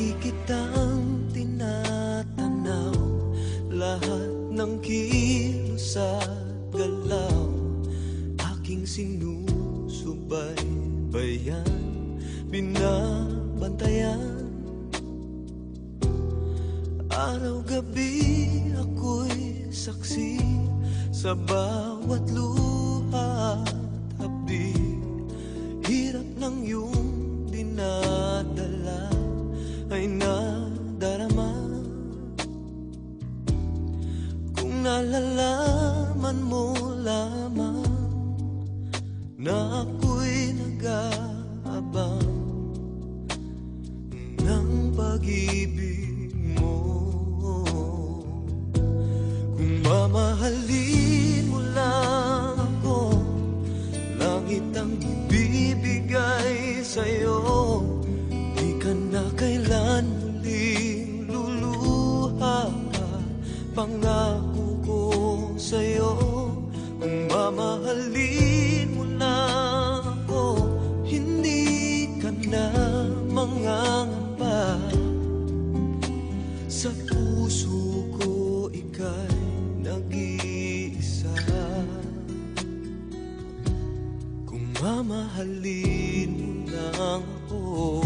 Lagi kitang tinatanaw, lahat ng kilos at galaw aking sinusubaybayan, binabantayan. Araw-gabi ako'y saksi sa bawat luha at habig. Hirap ng iyong dinadala ay nadarama. Kung nalalaman mo lamang na ako'y nag-aabang ng pag-ibig mo, kung mamahalin mo lang ako, langit ang ibibigay sa'yo. Di ka na kailan muling luluha, pangako ko sa'yo. Kung mamahalin mo lang ako, hindi ka na mangangamba. Sa puso ko ika'y nag-iisa. Kung mamahalin mo lang ako.